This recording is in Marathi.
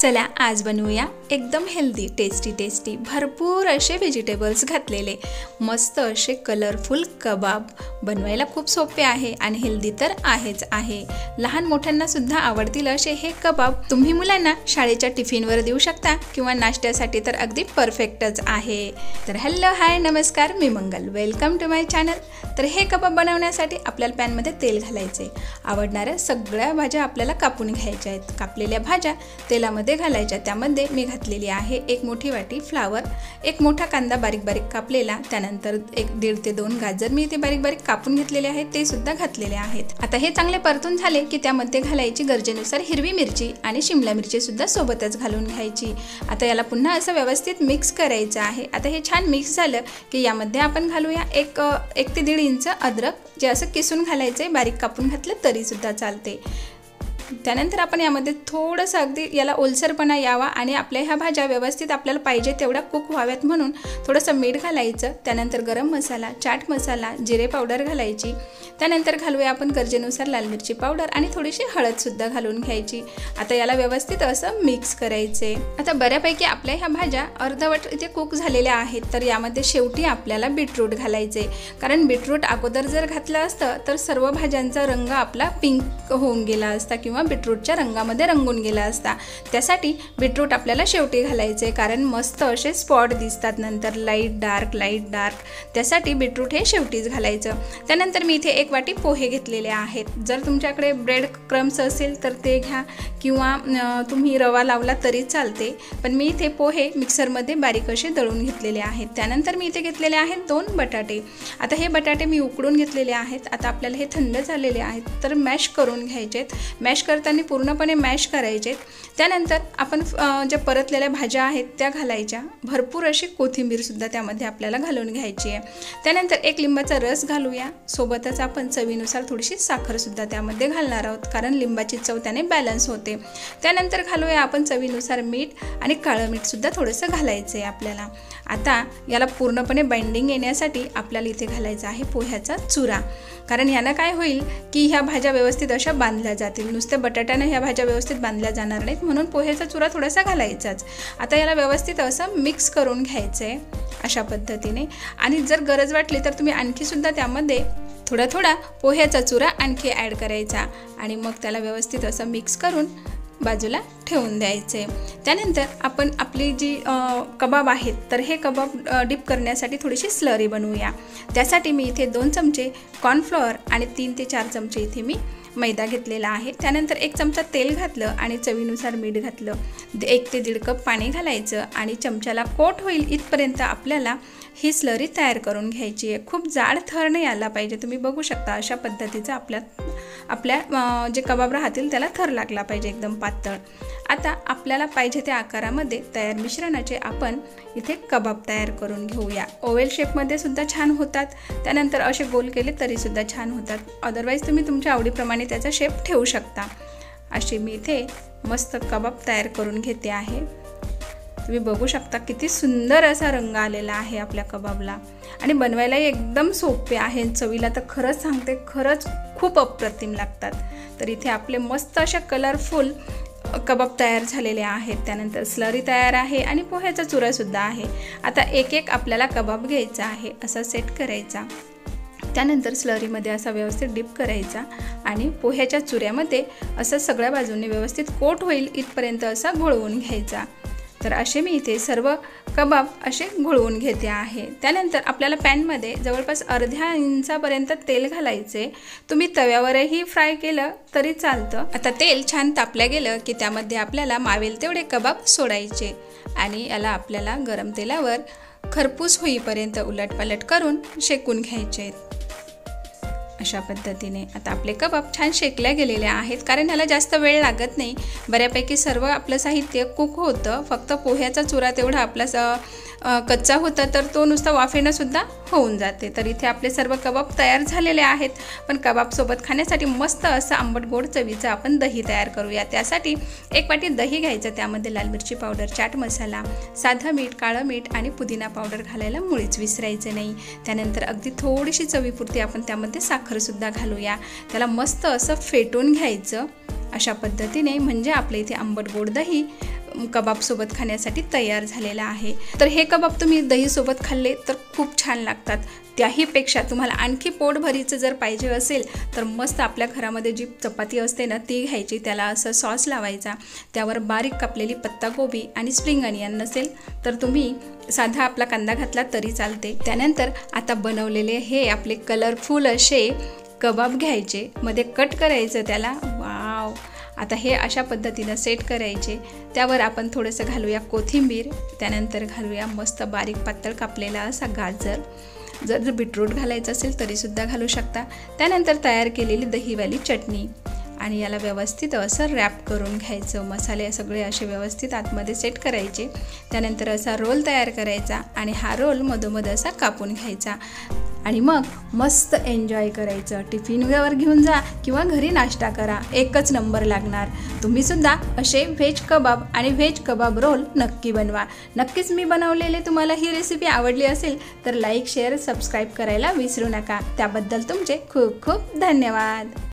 चला आज बनवूया एकदम हेल्दी टेस्टी भरपूर असे व्हेजिटेबल्स घातलेले मस्त असे कलरफुल कबाब। बनवायला खूप सोपे आहे आणि हेल्दी तर आहेच आहे। लहान मोठ्यांना सुद्धा आवडतील असे हे कबाब तुम्ही मुलांना शाळेच्या टिफिनवर देऊ शकता किंवा नाश्त्यासाठी तर अगदी परफेक्टच आहे। तर हॅलो हाय नमस्कार, मी मंगल, वेलकम टू माय चॅनल। तर हे कबाब बनवण्यासाठी आपल्याला पॅन मध्ये तेल घालायचे। आवडणाऱ्या सगळ्या भाज्या आपल्याला कापून घ्यायच्या आहेत। कापलेल्या भाज्या तेलामध्ये घालायच्या। त्यामध्ये मी घातलेली आहे एक मोठी वाटी फ्लावर, एक मोठा कांदा बारीक बारीक कापलेला, त्यानंतर 1.5 ते 2 गाजर मी इथे बारीक बारीक कापून घेतलेले आहेत, ते सुद्धा घातलेले आहेत। आता हे चांगले परतून झाले की त्यामध्ये घालायची गरजेनुसार हिरवी मिरची आणि शिमला मिरची सुद्धा सोबतच घालून घ्यायची। आता याला पुन्हा असं व्यवस्थित मिक्स करायचं आहे। आता हे छान मिक्स झालं की यामध्ये आपण घालूया 1 ते 1.5 इंच अद्रक, जे असं किसून घालायचे, बारीक कापून घातलं तरी सुद्धा चालते। त्यानंतर आपण यामध्ये थोडंसं अगदी याला ओलसरपणा यावा आणि आपल्या ह्या भाज्या व्यवस्थित आपल्याला पाहिजे तेवढ्या कुक व्हाव्यात म्हणून थोडंसं मीठ घालायचं। त्यानंतर गरम मसाला, चाट मसाला, जिरे पावडर घालायची। त्यानंतर घालूया आपण गरजेनुसार लाल मिरची पावडर आणि थोडीशी हळद सुद्धा घालून घ्यायची। आता याला व्यवस्थित असं मिक्स करायचे। आता बऱ्यापैकी आपल्या ह्या भाज्या अर्धवट इथे कुक झालेल्या आहेत, तर यामध्ये शेवटी आपल्याला बीटरूट घालायचे, कारण बीटरूट अगोदर जर घातलं असतं तर सर्व भाज्यांचा रंग आपला पिंक होऊन गेला असता किंवा बीटरूटच्या रंगामध्ये रंगून गेला असता। त्यासाठी बीटरूट आपल्याला शेवटी घालायचे, कारण मस्त असे स्पॉट दिसतात नंतर लाईट डार्क, त्यासाठी बीटरूट हे शेवटीच घालायचं। त्यानंतर मी इथे 1 वाटी पोहे घेतलेले आहेत। जर तुमच्याकडे ब्रेड क्रम्स असेल तर ते घ्या किंवा तुम्ही रवा लावला तरी चालते, पण मी इथे पोहे मिक्सरमध्ये बारीक असे दळून घेतलेले आहेत। त्यानंतर मी इथे घेतलेले आहेत 2 बटाटे। आता हे बटाटे मी उकडून घेतलेले आहेत। आता आपल्याला हे थंड झालेले आहेत तर मॅश करून घ्यायचेत। मॅश करताना पूर्णपणे मॅश करायचे। त्यानंतर आपण ज्या परतलेल्या भाज्या आहेत त्या घालायच्या। भरपूर अशी कोथिंबीर सुद्धा त्यामध्ये आपल्याला घालून घ्यायची आहे। त्यानंतर 1 लिंबाचा रस घालूया। सोबतच आपण चवीनुसार थोडीशी साखर सुद्धा त्यामध्ये घालणार आहोत, कारण लिंबाची चव त्याने बॅलन्स होते। त्यानंतर घालूया आपण चवीनुसार मीठ आणि काळं मीठ सुद्धा थोडंसं घालायचं आहे आपल्याला। आता याला पूर्णपणे बाइंडिंग येण्यासाठी आपल्याला इथे घालायचा आहे पोह्याचा चुरा, कारण यानं काय होईल की ह्या भाज्या व्यवस्थित अशा बांधल्या जातील। नुसते बटाट्याने ह्या भाज्या व्यवस्थित बांधल्या जाणार नाहीत, म्हणून पोह्याचा चुरा थोडासा घालायचाच। आता याला व्यवस्थित असं मिक्स करून घ्यायचं आहे अशा पद्धतीने। आणि जर गरज वाटली तर तुम्ही आणखी सुद्धा त्यामध्ये थोडा पोह्याचा चुरा आणखी ॲड करायचा आणि मग त्याला व्यवस्थित असं मिक्स करून बाजूला ठेवून द्यायचे। त्यानंतर आपण आपली जी कबाब आहेत तर हे कबाब डिप करण्यासाठी थोडीशी स्लरी बनवूया। त्यासाठी मी इथे 2 चमचे कॉर्नफ्लॉवर आणि 3 ते 4 चमचे इथे मी मैदा घेतलेला आहे। त्यानंतर 1 चमचा तेल घातलं आणि चवीनुसार मीठ घातलं। 1 ते 1.5 कप पाणी घालायचं आणि चमच्याला कोट होईल इथपर्यंत आपल्याला ही स्लरी तयार करून घ्यायची आहे। खूप जाड थर नाही आला पाहिजे। तुम्ही बघू शकता अशा पद्धतीचा आपल्या जे कबाब राहतील त्याला थर लागला पाहिजे, एकदम पातळ। आता आपल्याला पाहिजे त्या आकारामध्ये तयार मिश्रणाचे आपण इथे कबाब तयार करून घेऊया। ओव्हल शेपमध्ये सुद्धा छान होतात, त्यानंतर असे गोल केले तरी सुद्धा छान होतात। अदरवाईज तुम्ही तुमच्या आवडीप्रमाणे त्याचा शेप ठेवू शकता। असे मी इथे मस्त कबाब तयार करून घेते आहे। तुम्ही बघू शकता किती सुंदर असा रंग आलेला आहे आपल्या कबाबला आणि बनवायलाही एकदम सोपे आहे। चवीला तर खरंच सांगते, खरंच खूप अप्रतिम लागतात। तर इथे आपले मस्त अशा कलरफुल कबाब तयार झालेले आहेत। त्यानंतर स्लरी तयार आहे आणि पोह्याचा चुरा सुद्धा आहे। आता एक आपल्याला कबाब घ्यायचा आहे, असा सेट करायचा। त्यानंतर स्लरीमध्ये असा व्यवस्थित डिप करायचा आणि पोह्याच्या चुऱ्यामध्ये असं सगळ्या बाजूने व्यवस्थित कोट होईल इथपर्यंत असा घोळवून घ्यायचा। तर असे मी इथे सर्व कबाब असे घोळवून घेते आहे। त्यानंतर आपल्याला पॅनमध्ये जवळपास अर्ध्या इंचापर्यंत तेल घालायचे। तुम्ही तव्यावरही फ्राय केलं तरी चालतं। आता तेल छान तापल्या गेलं की त्यामध्ये आपल्याला मावेल तेवढे कबाब सोडायचे आणि याला आपल्याला गरम तेलावर खरपूस होईपर्यंत उलटपालट करून शेकून घ्यायचे अशा पद्धतीने। आता आपले कबाब छान शेकल्या गेलेले आहेत, कारण ह्याला जास्त वेळ लागत नाही। बऱ्यापैकी सर्व आपलं साहित्य कुक होतं, फक्त पोह्याचा चुरा तेवढा आपला कच्चा होता तर तो नुसता वाफेनं सुद्धा होऊन जाते। तर इथे आपले सर्व कबाब तयार झालेले आहेत, पण कबाबसोबत खाण्यासाठी मस्त असं आंबट गोड चवीचं आपण दही तयार करूया। त्यासाठी 1 वाटी दही घ्यायचं, त्यामध्ये लाल मिरची पावडर, चाट मसाला, साधं मीठ, काळं मीठ आणि पुदिना पावडर घालायला मुळीच विसरायचं नाही। त्यानंतर अगदी थोडीशी चवीपुरती आपण त्यामध्ये साखर सुद्धा घालूया। त्याला मस्त असं फेटून घ्यायचं अशा पद्धतीने, म्हणजे आपल्या इथे आंबट गोड दही कबाबसोबत खाण्यासाठी तयार झालेला आहे। तर हे कबाब तुम्ही दहीसोबत खाल्ले तर खूप छान लागतात। त्याहीपेक्षा तुम्हाला आणखी पोटभरीचं जर पाहिजे असेल तर मस्त आपल्या घरामध्ये जी चपाती असते ना ती घ्यायची, त्याला असं सॉस लावायचा, त्यावर बारीक कापलेली पत्ताकोबी आणि स्प्रिंग अनियन नसेल तर तुम्ही साधा आपला कांदा घातला तरी चालते। त्यानंतर आता बनवलेले हे आपले कलरफुल असे कबाब घ्यायचे, मध्ये कट करायचं त्याला। वाव, आता हे अशा पद्धतीनं सेट करायचे। त्यावर आपण थोडंसं घालूया कोथिंबीर, त्यानंतर घालूया मस्त बारीक पातळ कापलेला असा गाजर, जर बीटरूट घालायचं असेल तरीसुद्धा घालू शकता। त्यानंतर तयार केलेली दहीवाली चटणी आणि याला व्यवस्थित असं रॅप करून घ्यायचं। मसाले सगळे असे व्यवस्थित आतमध्ये सेट करायचे। त्यानंतर असा रोल तयार करायचा आणि हा रोल मधोमध असा कापून घ्यायचा आणि मग मस्त एन्जॉय करायचं। टिफिनवर घेऊन जा किंवा घरी नाश्ता करा, एकच नंबर लागणार। तुम्हीसुद्धा असे व्हेज कबाब आणि व्हेज कबाब रोल नक्की बनवा। नक्कीच मी बनवलेले तुम्हाला ही रेसिपी आवडली असेल तर लाईक, शेअर, सबस्क्राईब करायला विसरू नका। त्याबद्दल तुमचे खूप खूप धन्यवाद।